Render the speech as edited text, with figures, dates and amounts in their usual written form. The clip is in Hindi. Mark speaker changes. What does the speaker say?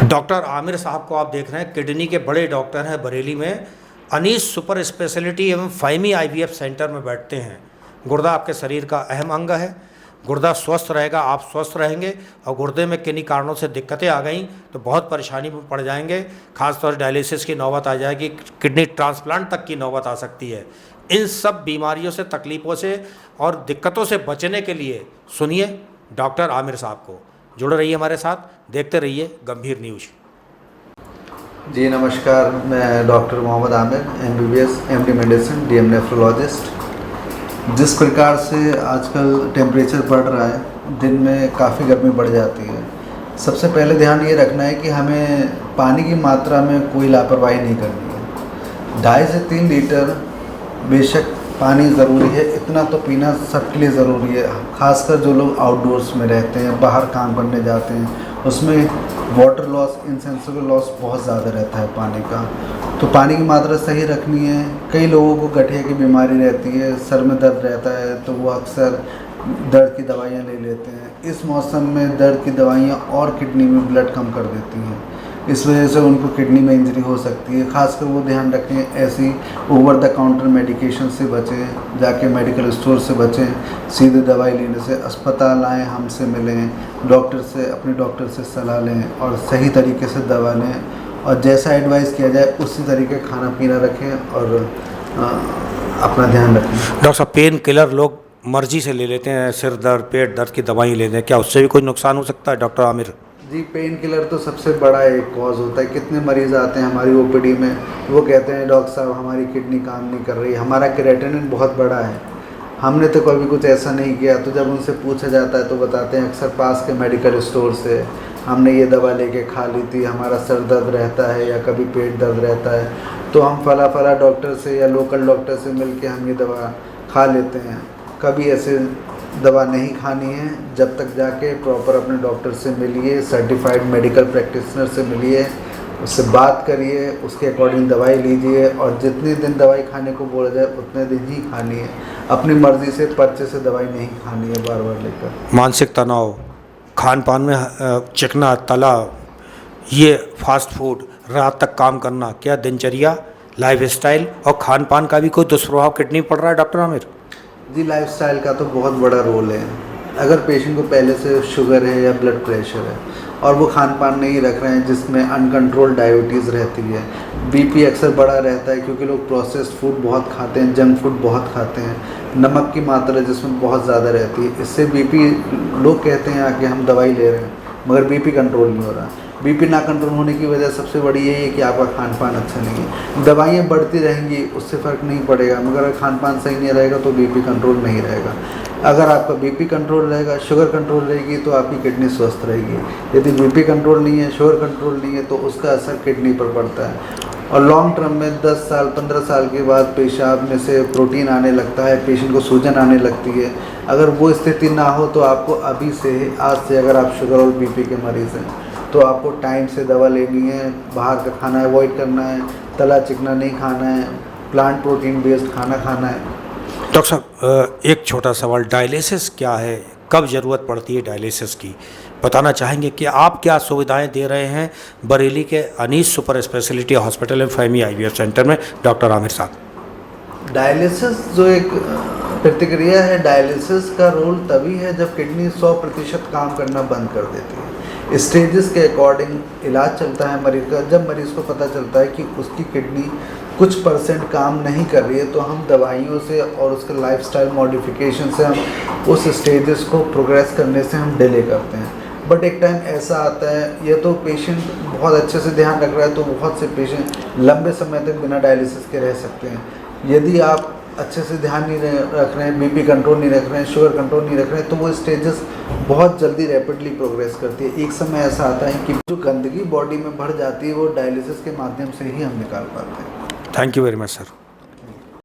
Speaker 1: डॉक्टर आमिर साहब को आप देख रहे हैं, किडनी के बड़े डॉक्टर हैं। बरेली में अनीस सुपर स्पेशलिटी एवं फाइमी आईवीएफ सेंटर में बैठते हैं। गुर्दा आपके शरीर का अहम अंग है। गुर्दा स्वस्थ रहेगा, आप स्वस्थ रहेंगे। और गुर्दे में किन्हीं कारणों से दिक्कतें आ गई तो बहुत परेशानी में पड़ जाएंगे। खासतौर से डायलिसिस की नौबत आ जाएगी, किडनी ट्रांसप्लांट तक की नौबत आ सकती है। इन सब बीमारियों से, तकलीफ़ों से और दिक्कतों से बचने के लिए सुनिए डॉक्टर आमिर साहब को। जुड़े रहिए हमारे साथ, देखते रहिए गंभीर न्यूज़।
Speaker 2: जी नमस्कार, मैं doctor Mohammad Aamir, MBBS MD medicine, DM nephrologist. जिस प्रकार से आजकल टेम्परेचर बढ़ रहा है, दिन में काफ़ी गर्मी बढ़ जाती है। सबसे पहले ध्यान ये रखना है कि हमें पानी की मात्रा में कोई लापरवाही नहीं करनी है। 2.5 से 3 लीटर बेशक पानी ज़रूरी है, इतना तो पीना सबके लिए ज़रूरी है। खासकर जो लोग आउटडोर्स में रहते हैं, बाहर काम करने जाते हैं, उसमें वाटर लॉस, इनसेंसिबल लॉस बहुत ज़्यादा रहता है पानी का। तो पानी की मात्रा सही रखनी है। कई लोगों को गठिया की बीमारी रहती है, सर में दर्द रहता है, तो वो अक्सर दर्द की दवाइयाँ ले लेते हैं। इस मौसम में दर्द की दवाइयाँ और किडनी में ब्लड कम कर देती हैं, इस वजह से उनको किडनी में इंजरी हो सकती है। खासकर वो ध्यान रखें, ऐसी ओवर द काउंटर मेडिकेशन से बचें, जाके मेडिकल स्टोर से बचें। सीधे दवाई लेने से अस्पताल आएँ, हमसे मिलें, डॉक्टर से, अपने डॉक्टर से सलाह लें और सही तरीके से दवा लें। और जैसा एडवाइस किया जाए उसी तरीके खाना पीना रखें और अपना ध्यान रखें।
Speaker 1: डॉक्टर साहब, पेन किलर लोग मर्जी से ले लेते हैं, सिर दर्द, पेट दर्द की दवाई लेते हैं, क्या उससे भी कोई नुकसान हो सकता है डॉक्टर आमिर?
Speaker 2: जी, पेन किलर तो सबसे बड़ा एक कॉज होता है। कितने मरीज़ आते हैं हमारी OPD में, वो कहते हैं डॉक्टर साहब हमारी किडनी काम नहीं कर रही, हमारा क्रिएटिनिन बहुत बड़ा है, हमने तो कभी कुछ ऐसा नहीं किया। तो जब उनसे पूछा जाता है तो बताते हैं अक्सर पास के मेडिकल स्टोर से हमने ये दवा लेके खा ली थी, हमारा सर दर्द रहता है या कभी पेट दर्द रहता है, तो हम फला डॉक्टर से या लोकल डॉक्टर से मिल के हम ये दवा खा लेते हैं। कभी ऐसे दवा नहीं खानी है, जब तक जाके प्रॉपर अपने डॉक्टर से मिलिए, सर्टिफाइड मेडिकल प्रैक्टिशनर से मिलिए, उससे बात करिए, उसके अकॉर्डिंग दवाई लीजिए। और जितने दिन दवाई खाने को बोला जाए उतने दिन ही खानी है। अपनी मर्ज़ी से पर्चे से दवाई नहीं खानी है बार बार लेकर।
Speaker 1: मानसिक तनाव, खान पान में चिकना तला, ये फास्ट फूड, रात तक काम करना, क्या दिनचर्या, लाइफस्टाइल और खान पान का भी कोई दुष्प्रभाव किडनी पर पड़ रहा है डॉक्टर आमिर?
Speaker 2: जी, लाइफस्टाइल का तो बहुत बड़ा रोल है। अगर पेशेंट को पहले से शुगर है या ब्लड प्रेशर है और वो खान पान नहीं रख रहे हैं जिसमें अनकंट्रोल्ड डायबिटीज़ रहती है, BP अक्सर बड़ा रहता है क्योंकि लोग प्रोसेस्ड फूड बहुत खाते हैं, जंक फूड बहुत खाते हैं, नमक की मात्रा जिसमें बहुत ज़्यादा रहती है, इससे BP, लोग कहते हैं आके हम दवाई ले रहे हैं मगर BP कंट्रोल नहीं हो रहा। BP ना कंट्रोल होने की वजह सबसे बड़ी यही है कि आपका खान पान अच्छा नहीं है। दवाइयाँ बढ़ती रहेंगी उससे फ़र्क नहीं पड़ेगा, मगर अगर खान पान सही नहीं रहेगा तो BP कंट्रोल नहीं रहेगा। अगर आपका BP कंट्रोल रहेगा, शुगर कंट्रोल रहेगी तो आपकी किडनी स्वस्थ रहेगी। यदि BP कंट्रोल नहीं है, शुगर कंट्रोल नहीं है तो उसका असर किडनी पर पड़ता है। और लॉन्ग टर्म में 10 साल 15 साल के बाद पेशाब में से प्रोटीन आने लगता है, पेशेंट को सूजन आने लगती है। अगर वो स्थिति ना हो तो आपको अभी से, आज से, अगर आप शुगर और BP के मरीज़ हैं तो आपको टाइम से दवा लेनी है, बाहर का खाना अवॉइड करना है, तला चिकना नहीं खाना है, प्लांट प्रोटीन बेस्ड खाना खाना है।
Speaker 1: डॉक्टर साहब, एक छोटा सवाल, डायलिसिस क्या है, कब ज़रूरत पड़ती है डायलिसिस की, बताना चाहेंगे कि आप क्या सुविधाएं दे रहे हैं बरेली के Anees super speciality hospital and Faimi IVF centre में डॉक्टर आमिर साहब?
Speaker 2: डायलिसिस जो एक प्रतिक्रिया है, डायलिसिस का रोल तभी है जब किडनी 100% काम करना बंद कर देती है। स्टेजेस के अकॉर्डिंग इलाज चलता है मरीज़ का। जब मरीज़ को पता चलता है कि उसकी किडनी कुछ % काम नहीं कर रही है तो हम दवाइयों से और उसके लाइफस्टाइल मॉडिफिकेशन से हम उस स्टेजेस को प्रोग्रेस करने से हम डिले करते हैं। बट एक टाइम ऐसा आता है, ये तो पेशेंट बहुत अच्छे से ध्यान रख रहा है तो बहुत से पेशेंट लंबे समय तक बिना डायलिसिस के रह सकते हैं। यदि आप अच्छे से ध्यान नहीं रख रहे हैं, BP कंट्रोल नहीं रख रहे हैं, शुगर कंट्रोल नहीं रख रहे हैं, तो वो स्टेजेस बहुत जल्दी रैपिडली प्रोग्रेस करती है। एक समय ऐसा आता है कि जो गंदगी बॉडी में बढ़ जाती है वो डायलिसिस के माध्यम से ही हम निकाल पाते हैं।
Speaker 1: Thank you very much sir.